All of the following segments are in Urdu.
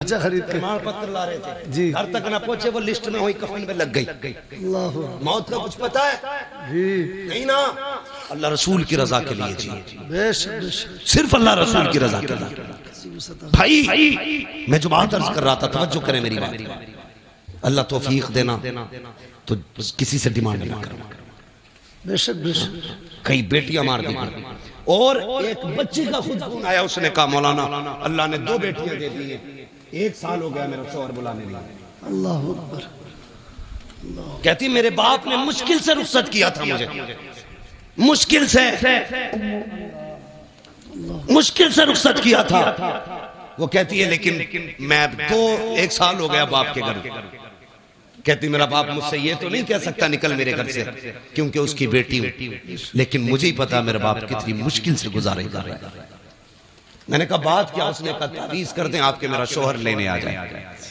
خرید کے پرمان پتر لا رہے تھے جی گھر تک نہ پہنچے وہ لسٹ میں ہوئی کفن میں لگ گئی اللہ موت کا کچھ پتا ہے جی نہیں نا اللہ رسول کی رضا کے لیے جی بے شک بے شک صرف اللہ رسول کی رضا کے لیے بھائی میں جو بات عرض کر رہا تھا توجہ کریں میری بات اللہ توفیق دینا تو کسی سے ڈیمانڈ نہ کرنا بے شک بے شک کئی بیٹیاں مار دی اور ایک بچی کا خود فون آیا اس نے کہا مولانا اللہ نے 2 بیٹیاں دے دی ہیں 1 سال ہو گیا میرا شوہر بلانے لگا اللہ اکبر کہتی میرے باپ نے مشکل سے رخصت کیا تھا مجھے مشکل سے رخصت کیا تھا وہ کہتی ہے لیکن میں 1 سال ہو گیا باپ کے گھر کہتی میرا باپ مجھ سے یہ تو نہیں کہہ سکتا نکل میرے گھر سے کیونکہ اس کی بیٹی ہوں لیکن مجھے ہی پتا میرا باپ کتنی مشکل سے گزارے کر رہا ہے میں نے کہا بات کیا اس نے کہا تعویذ کر دیں آپ کے میرا شوہر لینے آ جائے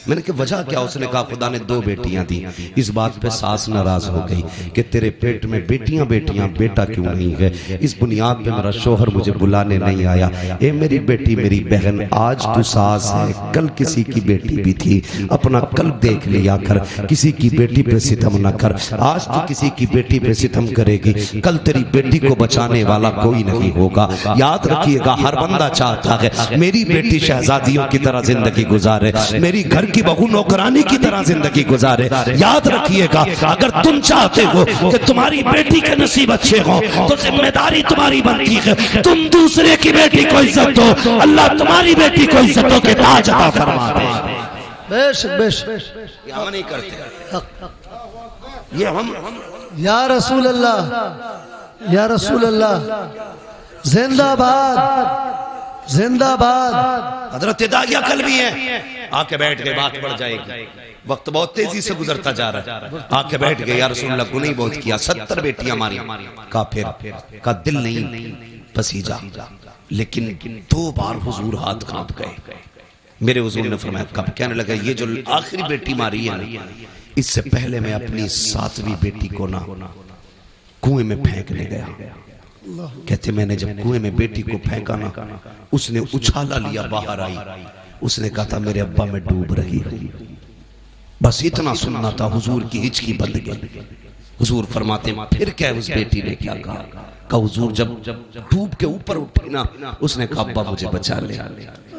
میں نے کہا وجہ کیا اس نے کہا خدا نے 2 بیٹیاں دی اس بات پہ ساس ناراض ہو گئی کہ تیرے پیٹ میں بیٹیاں بیٹا کیوں نہیں ہے اس بنیاد پہ میرا شوہر مجھے بلانے نہیں آیا اے میری بیٹی میری بہن آج تو ساس ہے کل کسی کی بیٹی بھی تھی اپنا قلب دیکھ لیا کر کسی کی بیٹی پہ ستم نہ کر آج تو کسی کی بیٹی پہ ستم کرے گی کل تیری بیٹی کو بچانے والا کوئی نہیں ہوگا یاد رکھیے گا ہر بندہ چاہتا ہے میری بیٹی شہزادیوں کی طرح زندگی گزارے میری گھر کی بہو نوکرانی کی طرح زندگی گزارے یاد رکھیے گا اگر تم چاہتے ہو کہ تمہاری بیٹی کے نصیب اچھے ہوں تو ذمہ داری تمہاری بنتی ہے تم دوسرے کی بیٹی کو عزت دو اللہ تمہاری بیٹی کو عزتوں کے تاج عطا فرما دے بے شک بے شک یہ ہم نہیں کرتے یہ ہم یا رسول اللہ یا رسول اللہ زندہ باد زندہ باد حضرت داعیہ کل بھی ہیں آ کے بیٹھ گئے بات بڑھ جائے گی وقت بہت تیزی سے گزرتا جا رہا ہے آ کے بیٹھ گئے یا رسول اللہ گناہ بہت کیا 70 بیٹیاں ماری کافر کا دل نہیں پسیجا لیکن 2 بار حضور ہاتھ کانپ گئے میرے حضور نے فرمایا کب کہنے لگا یہ جو آخری بیٹی ماری ہے نا اس سے پہلے میں اپنی 7ویں بیٹی کو نا کنویں میں پھینکنے گیا کہتے میں نے جب کنویں میں بیٹی کو پھینکا نا اس نے اچھالا لیا باہر آئی اس نے کہا تھا میرے ابا میں ڈوب رہی بس اتنا سننا تھا حضور کی ہچکی بند گئی حضور فرماتے پھر کیا اس بیٹی نے کیا کہا حضور جب ڈوب کے اوپر اٹھی نا اس نے کہا ابا مجھے بچا لے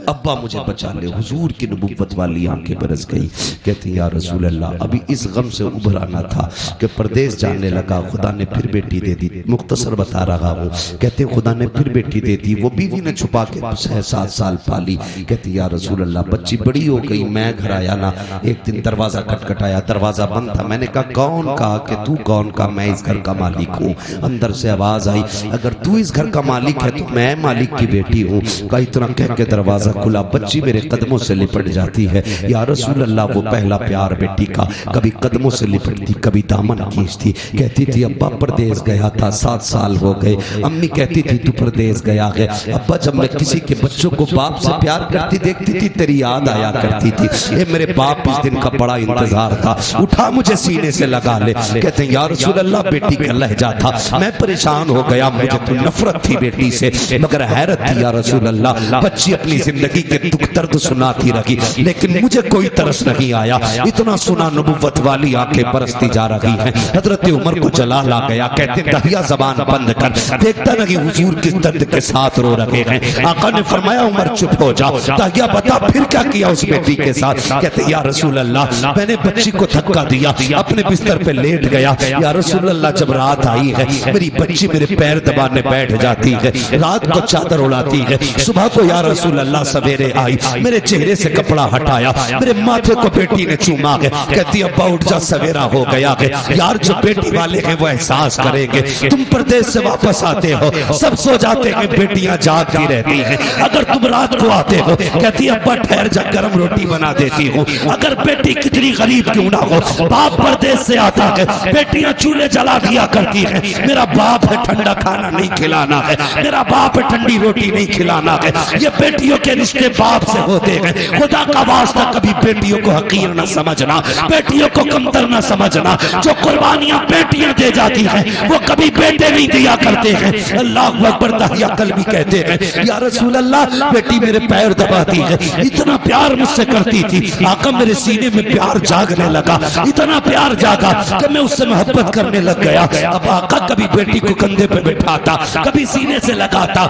ابا مجھے بچا لے حضور کی نبوت والی آنکھیں برس گئی کہتے ہیں یا رسول اللہ ابھی اس غم سے ابھرانا تھا کہ پردیس جانے لگا خدا نے پھر بیٹی دے دی مختصر بتا رہا ہوں کہتے ہیں خدا نے پھر بیٹی دے دی وہ بیوی نے چھپا کے 6-7 سال پالی کہتے ہیں یا رسول اللہ بچی بڑی ہو گئی میں گھر آیا نا ایک دن دروازہ کھٹکھٹایا دروازہ بند تھا میں نے کہا کون کہا کہ تو کون کا میں اس گھر کا مالک ہوں اندر سے آواز آئی اگر تو اس گھر کا مالک ہے تو میں مالک کی بیٹی ہوں کہا اتنا کہہ کے دروازہ کھلا بچی میرے قدموں سے لپٹ جاتی ہے یا رسول اللہ وہ پہلا پیار بیٹی کا کبھی قدموں سے لپٹتی کبھی دامن کھینچتی کہتی تھی ابا پردیس گیا تھا 7 سال ہو گئے امی کہتی تھی تو پردیس گیا ہے ابا جب میں کسی کے بچوں کو باپ سے پیار کرتی دیکھتی تھی تیری یاد آیا کرتی تھی اے میرے باپ اس دن کا بڑا انتظار تھا اٹھا مجھے سینے سے لگا لے کہتے ہیں یا رسول اللہ بیٹی کا لہجہ تھا میں پریشان ہو گیا مجھے تو نفرت تھی بیٹی سے مگر حیرت تھی یا رسول اللہ بچی اپنی زندگی کے دکھ درد سناتی رہی لیکن مجھے کوئی ترس نہیں آیا اتنا سنا نبوت والی آنکھیں برستی جا رہی ہیں حضرت عمر کو جلال آ گیا کہتے ہیں داعیہ زبان بند کر دیکھتا نہ کہ حضور کس درد کے ساتھ رو رہے ہیں آقا نے فرمایا عمر چپ ہو جا داعیہ بتا پھر کیا کیا اس بیٹی کے ساتھ کہتے ہیں یا رسول اللہ میں نے بچی کو دھکا دیا اپنے بستر پہ لیٹ گیا یا رسول اللہ جب رات آئی ہے میری بچی میرے پیر دبانے بیٹھ جاتی ہے رات کو چادر اڑاتی ہے صبح کو یا رسول اللہ سویرے آئی میرے چہرے سے کپڑا ہٹایا میرے ماتھے کو بیٹی نے چوما ہے کہتی ابا اٹھ جا سویرا ہو گیا ہے یار جو بیٹی والے ہیں وہ احساس کریں گے تم پردیس سے واپس آتے ہو سب سو جاتے ہیں بیٹیاں جاگتی رہتی ہیں اگر تم رات کو آتے ہو کہتی ابا ٹھہر جا گرم روٹی بنا دیتی ہوں اگر بیٹی کتنی غریب کیوں نہ ہو باپ پردیس سے آتا ہے بیٹیاں چولہے جلا دیا کرتی ہیں میرا باپ ہے ٹھنڈا کھانا نہیں کھلانا ہے، میرا باپ ہے ٹھنڈی روٹی نہیں کھلانا ہے۔ یہ بیٹیوں کے رشتے باپ سے ہوتے ہیں، خدا کا واسطہ کبھی بیٹیوں کو حقیر نہ سمجھنا، بیٹیوں کو کمتر نہ سمجھنا۔ جو قربانیاں بیٹیاں دے جاتی ہیں وہ کبھی بیٹے نہیں دیا کرتے ہیں۔ اللہ اکبر، داہیہ قلبی کہتے ہیں یا رسول اللہ بیٹی میرے پیر دباتی ہے، اتنا پیار مجھ سے کرتی تھی آقا میرے سینے میں پیار جاگنے لگا، اتنا پیار جاگا کہ میں اس سے محبت کرنے لگ گیا۔ اب آقا کبھی بیٹی کو کندھے پہ بٹھاتا، کبھی سینے سے لگاتا۔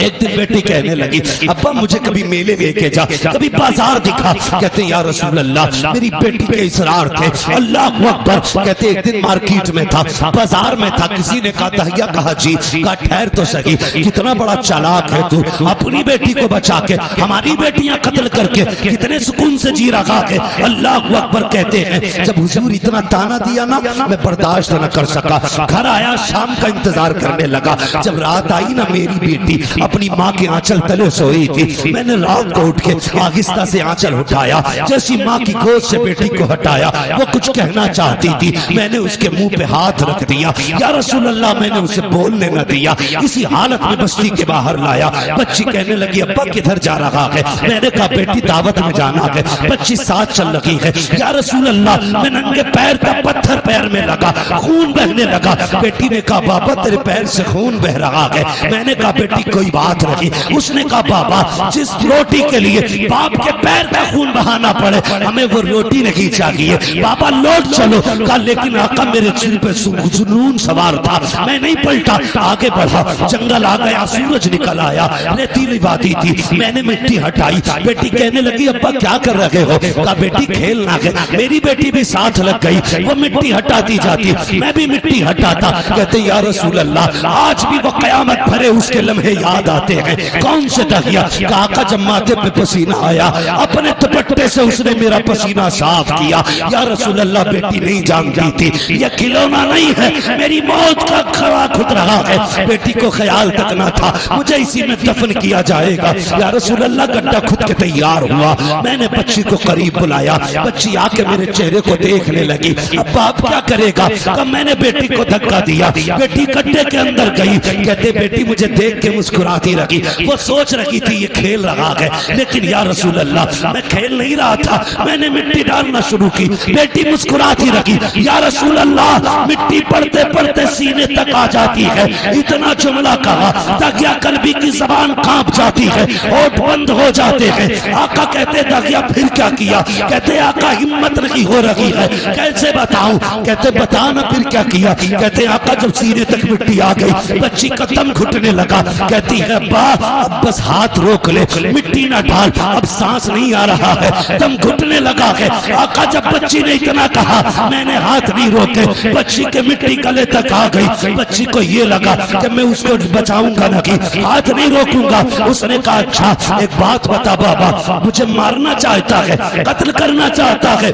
ایک دن بیٹی کہنے لگی ابا مجھے کبھی میلے لے کے جا، کبھی بازار دکھا۔ کہتے یا رسول اللہ میری بیٹی کے اصرار تھے۔ اللہ اکبر، کہتے ایک دن مارکیٹ میں تھا، بازار میں تھا، کسی نے کہا داہیہ کہا جی، کہا ٹھہر تو صحیح، کتنا بڑا چالاک ہے تو، اپنی بیٹی کو بچا کے ہماری بیٹیاں قتل کر کے کتنے سکون سے جی رہا ہے۔ اللہ اکبر، کہتے ہیں جب حضور اتنا تانا دیا نا میں برداشت نہ کر سکا، گھر آیا، شام کا انتظار کرنے لگا۔ جب رات آئی نا میری بیٹی اپنی ماں کے آنچل تلے سوئی تھی، میں نے رات کو اٹھ کے آہستہ سے آنچل اٹھایا، جیسی ماں کی گود سے بیٹی کو ہٹایا، وہ کچھ کہنا چاہتی تھی، میں نے اس کے منہ پہ ہاتھ رکھ دیا، یا رسول اللہ میں نے اسے بولنے نہ دیا، اسی حالت میں بستی کے باہر لایا۔ بچی کہنے لگی ابا کدھر جا رہا ہے؟ میں نے کہا بیٹی دعوت میں جانا ہے۔ بچی ساتھ چل رہی ہے، یا رسول اللہ میں ننگے پیر کا پتھر پیر میں لگا، خون بہنے لگا۔ بیٹی نے کہا بابا تیرے پیر سے خون بہ رہا ہے۔ میں نے کہا بیٹی کوئی بات نہیں۔ اس نے کہا بابا جس روٹی کے لیے باپ کے پیر کا خون بہانا پڑے ہمیں وہ روٹی نہیں چاہیے، بابا لوٹ چلو۔ کہا لیکن آقا میرے سر پہ جنون سوار تھا، میں نہیں پلٹا، آگے بڑھا، جنگل آ گیا، سورج نکل آیا، ریتیلی وادی تھی، میں نے مٹی ہٹائی۔ بیٹی کہنے لگی ابا کیا کر رہے ہو؟ کہا بیٹی کھیلنا ہے۔ میری بیٹی بھی ساتھ لگ گئی، وہ مٹی ہٹاتی جاتی، میں بھی مٹی ہٹاتا۔ کہتے یا رسول اللہ آج بھی وہ قیامت بھرے اس کے لمحے یاد آتے ہیں۔ کون سے داہیہ؟ کہا آقا جب ماتھے پہ پسینہ آیا اپنے دوپٹے سے اس نے میرا پسینہ صاف کیا۔ یا رسول اللہ بیٹی نہیں جانتی تھی یہ کھلونا نہیں ہے، میری موت کا کھڑا کھد رہا ہے۔ بیٹی کو خیال تک نہ تھا مجھے اسی میں دفن کیا جائے گا۔ یا رسول اللہ گڈھا کھد کے تیار ہوا، میں نے بچی کو قریب بلایا، بچی آ کے میرے چہرے کو دیکھنے لگی۔ اب باپ کیا کرے گا؟ کہ میں نے بیٹی کو دھکا دیا، بیٹی گڈھے کے اندر گئی۔ کہتے بیٹی مجھے دیکھ کے مسکراتی رہی، وہ سوچ رہی تھی یہ کھیل رہا ہے، لیکن یا رسول اللہ میں کھیل نہیں رہا تھا، میں نے مٹی ڈالنا شروع کی۔ بیٹی مسکراتی رہی، یا رسول اللہ مٹی پڑتے پڑتے سینے تک آ جاتی ہے۔ اتنا جملہ کہا داغیہ قلبی کی زبان کانپ جاتی ہے، ہونٹ بند ہو جاتے ہیں۔ آقا کہتے داغیہ پھر کیا کیا؟ کہتے آقا ہمت نہیں ہو رہی ہے، کیسے بتاؤں؟ کہتے بتانا پھر کیا کیا؟ کہتے آقا جب سینے تک مٹی آ گئی بچی کا دم گھٹنے لگا۔ کہتی ہے ابا اب بس ہاتھ روک لے، مٹی نہ ڈال، اب سانس نہیں آ رہا ہے، دم گھٹنے لگا ہے۔ آقا جب بچی نے اتنا کہا میں نے ہاتھ نہیں روکے، بچی کے مٹی گلے تک آ گئی۔ بچی کو یہ لگا کہ میں اس کو بچاؤں گا نہیں، ہاتھ نہیں روکوں گا۔ اس نے کہا اچھا ایک بات بتا بابا، مجھے مارنا چاہتا ہے، قتل کرنا چاہتا ہے؟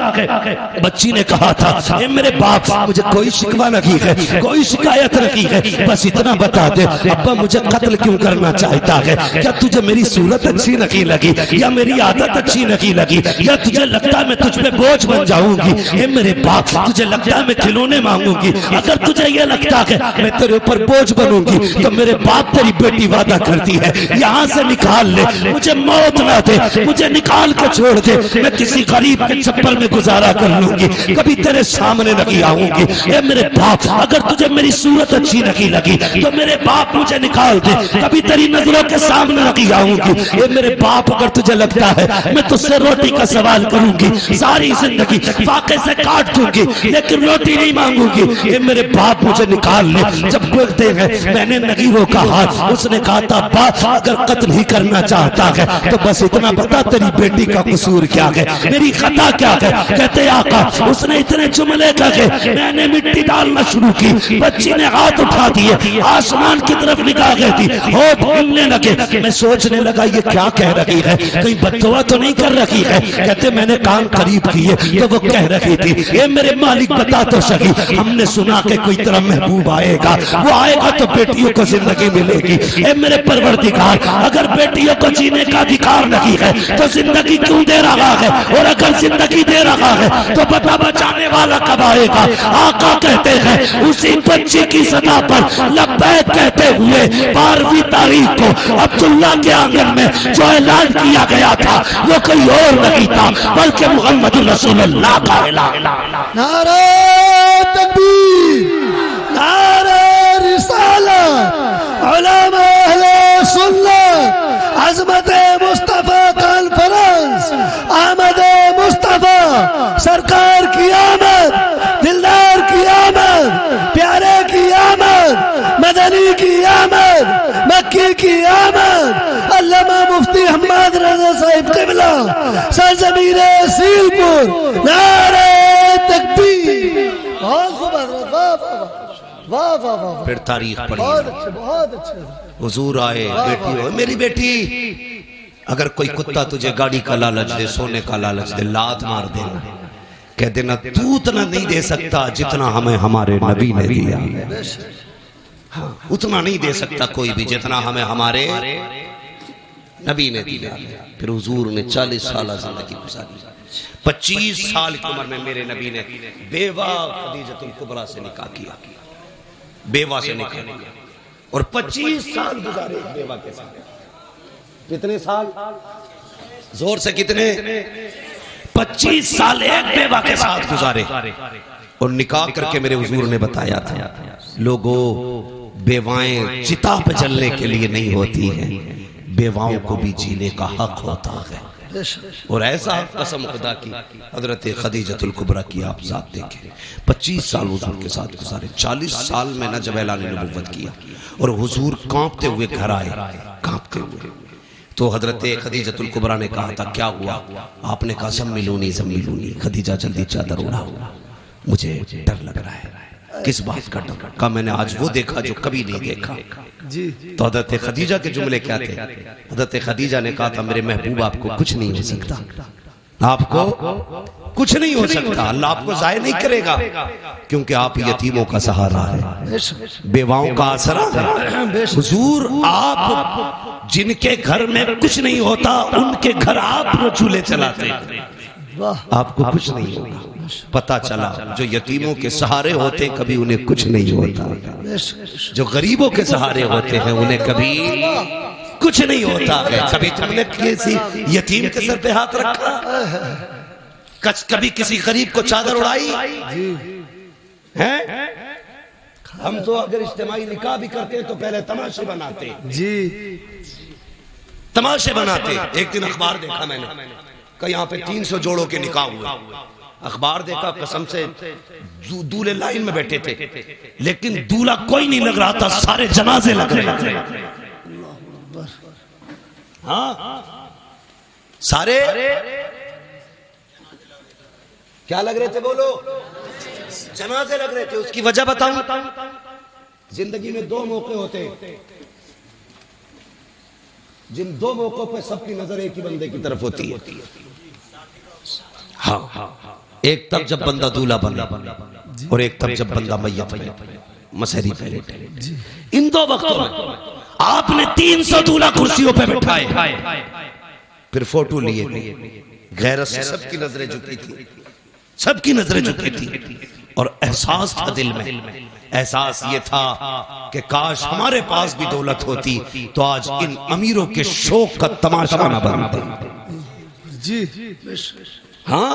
بچی نے کہا تھا اے میرے باپ مجھے کوئی شکوہ نہیں ہے، کوئی شکایت نہیں ہے، بس اتنا بتا دے ابا مجھے قتل کیوں کرنا چاہتا ہے؟ کیا تجھے میری صورت اچھی نہیں لگی، یا میری عادت اچھی نہیں لگی، یا تجھے لگتا ہے میں تجھ پہ بوجھ بن جاؤں گی؟ اے میرے باپ تجھے لگتا ہے میں کھلونے مانگوں گی؟ اگر تجھے یہ لگتا ہے میں تیرے اوپر بوجھ بنوں گی تو میرے باپ تیری بیٹی وعدہ کرتی ہے یہاں سے نکال لے، مجھے موت نہ دے، مجھے نکال کے چھوڑ دے، میں کسی غریب کے چپل میں گزارا کر لوں گی، کبھی تیرے سامنے نہیں آؤں گی۔ اے میرے باپ اگر تجھے میری صورت اچھی نہیں لگی تو میرے باپ مجھے نکال دے، کبھی تیری نظروں کے سامنے نہیں آؤں گی۔ اے میرے باپ اگر تجھے لگتا ہے میں تجھ سے روٹی کا سوال کروں گی، ساری زندگی فاقے سے کاٹ دوں گی لیکن روٹی نہیں مانگوں گی، اے میرے باپ مجھے نکال لے۔ جب بولتے ہیں میں نے نہیں روکا ہاتھ، اس نے کہا تھا باپ اگر قتل ہی کرنا چاہتا ہے تو بس اتنا بتا تیری بیٹی کا قصور کیا ہے، میری خطا کیا ہے؟ کہتے آقا اس نے اتنے جملے کہے میں نے مٹی ڈالنا شروع کی، بچی نے ہاتھ اٹھا دیے، آسمان کی طرف نگاہیں تھی، ہونٹ بھولنے لگے۔ میں سوچنے لگا یہ کیا کہہ رہی ہے، کہیں بددعا تو نہیں کر رہی ہے؟ کہتے میں نے کان قریب کیے تو وہ کہہ رہی تھی اے میرے مالک بتا تو صحیح، ہم نے سنا کہ کوئی طرح محبوب آئے گا، وہ آئے گا تو بیٹیوں کو زندگی ملے گی۔ اے میرے پروردگار اگر بیٹیوں کو جینے کا ادھیکار نہیں ہے تو زندگی کیوں دے رہا ہے، اور اگر زندگی دے رہا ہے تو بتا بچانے والا کب آئے گا؟ آقا کہتے ہیں اسی بچی کی صدا ادا پر لبیک کہتے ہوئے 12ویں تاریخ کو عبداللہ کے آنگن میں جو اعلان کیا گیا تھا وہ کوئی اور نہیں تھا بلکہ محمد رسول اللہ کا اعلان. نعرہ تکبیر، نعرہ رسالت، علماء اہل سنت، عظمت مصطفیٰ کانفرنس، آمد مصطفیٰ، سرکار کی آمد، دلدار کی آمد، پیارے کی آمد، مدنی کی آمد، مکی کی آمد، علامہ مفتی حماد رضا صاحب قبلہ، سرزمین سیل پور، نعرہ تکبیر. بہت خوب حضرت، واہ واہ واہ واہ واہ. پھر تاریخ پڑھی، بہت اچھے بہت اچھے. حضور آئے، بیٹی ہو میری بیٹی، اگر کوئی کتا تجھے گاڑی کا لالچ دے، سونے کا لالچ دے، لات مار دینا، کہہ دینا تو اتنا نہیں دے سکتا جتنا ہمیں ہمارے نبی نے دیا. اتنا نہیں دے سکتا کوئی بھی جتنا ہمیں ہمارے نبی نے دیا. پھر حضور نے 40 سالہ زندگی گزاری. 25 سال کی عمر میں میرے نبی نے بیوہ خدیجہ الکبریٰ سے نکاح کیا، بیوہ سے نکاح کیا، اور 25 سال گزارے بیوہ کے ساتھ. کتنے سال؟ زور سے کتنے؟ 25 سال ایک بیوہ کے ساتھ گزارے. اور نکاح کر کے میرے حضور نے بتایا تھا لوگوں بیوائیں چتا پہ جلنے کے لیے نہیں ہوتی ہیں، بیواؤں کو بھی جینے کا حق ہوتا ہے. اور ایسا قسم خدا کی حضرت خدیجہ الکبریٰ کی آپ ذات دیکھیں. 25 سال حضور کے ساتھ گزارے. 40 سال میں نہ جب اعلان نبوت کیا اور حضور کانپتے ہوئے گھر آئے، کانپتے ہوئے. تو حضرت خدیجہ الکبریٰ نے کہا تھا کیا ہوا؟ آپ نے کہا زملونی زملونی. خدیجہ جلدی چادر اڑاؤ، مجھے ڈر لگ رہا ہے. کس بات کا ڈر؟ کہا میں نے آج وہ دیکھا جو کبھی نہیں دیکھا. تو حضرت خدیجہ کے جملے کیا تھے؟ حضرت خدیجہ نے کہا تھا میرے محبوب آپ کو کچھ نہیں ہو سکتا، آپ کو کچھ نہیں ہو سکتا، اللہ آپ کو ضائع نہیں کرے گا، کیونکہ آپ یتیموں کا سہارا ہے، بیواؤں کا آسرا ہے. حضور آپ جن کے گھر میں کچھ نہیں ہوتا ان کے گھر آپ چولہے چلاتے ہیں، آپ کو کچھ نہیں ہوگا. پتا چلا جو یتیموں کے سہارے ہوتے کبھی انہیں کچھ نہیں ہوتا، جو غریبوں کے سہارے ہوتے ہیں انہیں کبھی کچھ نہیں ہوتا ہے. کبھی تم نے کسی یتیم کے سر پہ ہاتھ رکھا؟ کبھی کسی غریب کو چادر اڑائی؟ ہم تو اگر اجتماعی نکاح بھی کرتے تو پہلے تماشے بناتے، تماشے بناتے. ایک دن اخبار دیکھا میں نے کہ یہاں پہ 300 جوڑوں کے نکاح ہوئے. اخبار دیکھا، قسم سے دولے لائن میں بیٹھے تھے لیکن دولہ کوئی نہیں لگ رہا تھا، سارے جنازے لگ رہے تھے. ہاں سارے کیا لگ رہے تھے؟ بولو. جنازے لگ رہے تھے. اس کی وجہ بتاؤں؟ زندگی میں 2 موقع ہوتے جن 2 موقعوں پہ سب کی نظر ایک ہی بندے کی طرف ہوتی ہے. ہاں ایک تب جب بندہ دولہ بنے اور ایک تب جب بندہ میت بنے، مسحری پہ لیٹے. ان 2 وقتوں میں آپ نے 300 دولہ کرسیوں پہ بٹھائے، پھر فوٹو لیے. غیرت سے سب کی نظریں جھکی تھی، سب کی نظریں جھکی تھی. اور احساس تھا دل میں، احساس یہ تھا کہ کاش ہمارے پاس بھی دولت ہوتی تو آج ان امیروں کے شوق کا تماشا نہ بنتا. ہاں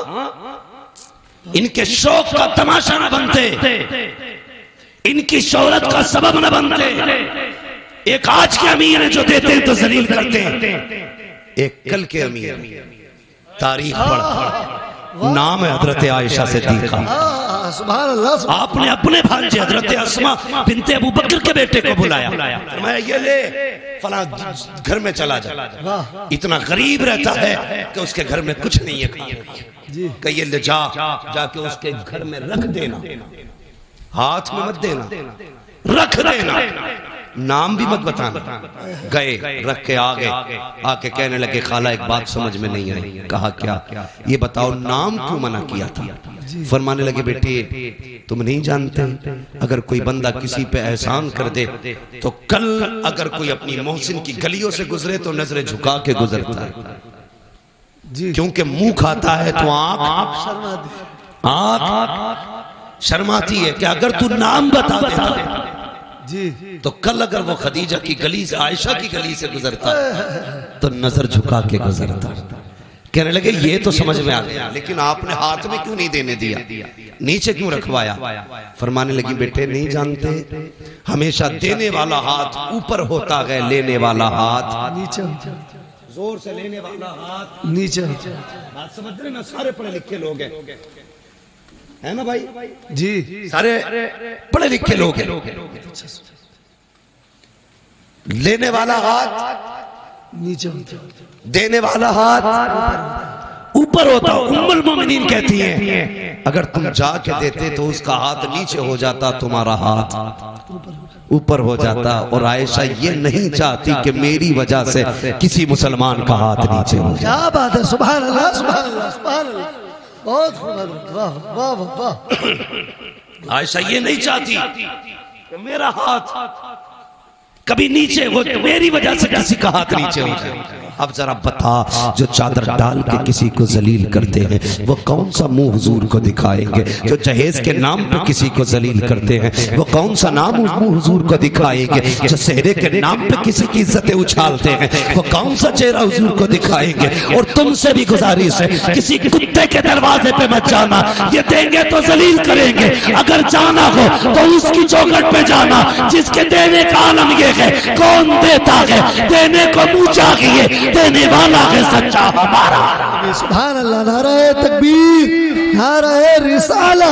ان کے شوق کا تماشا نہ بنتے، ان کی شہرت کا سبب نہ بنتے. ایک آج کے امیر جو دیتے ہیں تو ذلیل کرتے ہیں، ایک کل کے امیر. تاریخ پڑھ، نام ہے حضرت عائشہ صدیقہ. آپ نے اپنے بھانجے حضرت اسماء بنت ابو بکر کے بیٹے کو بلایا، میں یہ لے فلاں گھر میں چلا جا. اتنا غریب رہتا ہے کہ اس کے گھر میں کچھ نہیں ہے، کہ یہ لے جا کے اس کے گھر میں رکھ دینا، ہاتھ میں مت دینا، رکھ دینا، نام بھی مت بتانا. گئے، رکھ کے آ کے کہنے لگے خالہ ایک بات سمجھ میں نہیں آئی. کہا کیا؟ یہ بتاؤ نام کیوں منع کیا تھا؟ فرمانے لگے بیٹے تم نہیں جانتے اگر کوئی بندہ کسی پہ احسان کر دے تو کل اگر کوئی اپنی محسن کی گلیوں سے گزرے تو نظریں جھکا کے گزرتا ہے، کیونکہ منہ کھاتا ہے تو آنکھ شرماتی ہے کہ اگر تو نام بتا دیتا جی تو کل اگر وہ خدیجہ کی گلی سے عائشہ کی گلی سے گزرتا تو نظر جھکا کے گزرتا. کہنے لگے یہ تو سمجھ میں آ گیا لیکن آپ نے ہاتھ میں کیوں نہیں دینے دیا, نیچے کیوں رکھوایا؟ فرمانے لگی بیٹے نہیں جانتے ہمیشہ دینے والا ہاتھ اوپر ہوتا ہے, لینے والا ہاتھ نیچے, زور سے لینے والا ہاتھ نیچے. بات سمجھ رہے نا, سارے پڑھے لکھے لوگ ہیں ہے نا بھائی, جی سارے پڑھے لکھے لوگ ہیں. لینے والا ہاتھ نیچے, دینے والا ہاتھ اوپر ہوتا. ام المومنین کہتی ہیں اگر تم جا کے دیتے تو اس کا ہاتھ نیچے ہو جاتا, تمہارا ہاتھ اوپر ہو جاتا. اور عائشہ یہ نہیں چاہتی کہ میری وجہ سے کسی مسلمان کا ہاتھ نیچے ہو جائے. کیا بات ہے, سبحان اللہ سبحان اللہ سبحان اللہ, بہت خوب, واہ واہ واہ. عائشہ یہ نہیں چاہتی کہ میرا ہاتھ کبھی نیچے ہو, میری وجہ سے کسی کا ہاتھ نیچے ہو جائے. اب ذرا بتا, جو چادر ڈال کے کسی کو ذلیل کرتے ہیں وہ کون سا منہ حضور کو دکھائیں گے؟ جو جہیز کے نام پہ کسی کو ذلیل کرتے ہیں وہ کون سا نام منہ حضور کو دکھائیں گے؟ جو سہرے کے نام پہ کسی کی عزتیں اچھالتے ہیں وہ کون سا چہرہ حضور کو دکھائیں گے؟ اور تم سے بھی گزارش ہے, کسی کتے کے دروازے پہ مت جانا, یہ دیں گے تو ذلیل کریں گے. اگر جانا ہو تو اس کی چوکھٹ پہ جانا جس کے دینے کا عالم یہ ہے. کون دیتا ہے؟ دینے کو منہ چاہیے, دینے والا ہے سچا ہمارا. سبحان اللہ. نعرہ تکبیر, نعرہ رسالہ,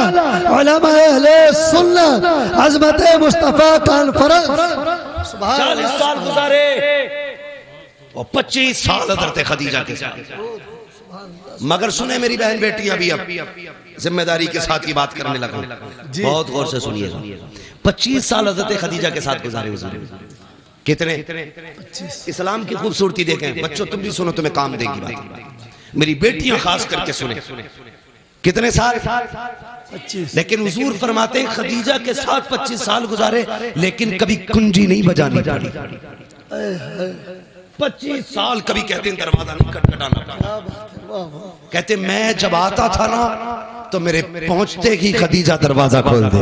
علماء اہل سنت, عظمت مصطفیٰ کانفرنس. 40 سال گزارے اور 25 سال حضرت خدیجہ کے ساتھ. مگر سنیں میری بہن بیٹیاں بھی, اب ذمہ داری کے ساتھ یہ بات کرنے لگا, بہت غور سے سنیے. 25 سال حضرت خدیجہ کے ساتھ گزارے حضور. کتنے؟ اسلام کی خوبصورتی دیکھیں بچوں, تم بھی سنو, تمہیں کام دے گی بات. میری بیٹیاں خاص کر کے سنیں. کتنے سال؟ 25. لیکن حضور فرماتے ہیں خدیجہ کے ساتھ 25 سال گزارے لیکن کبھی کنجی نہیں بجانی پڑی. 25 سال کبھی کہتے ہیں دروازہ نہیں کھٹکھٹانا پڑا. کہتے میں جب آتا تھا نا تو میرے پہنچتے ہی خدیجہ دروازہ کھول دے.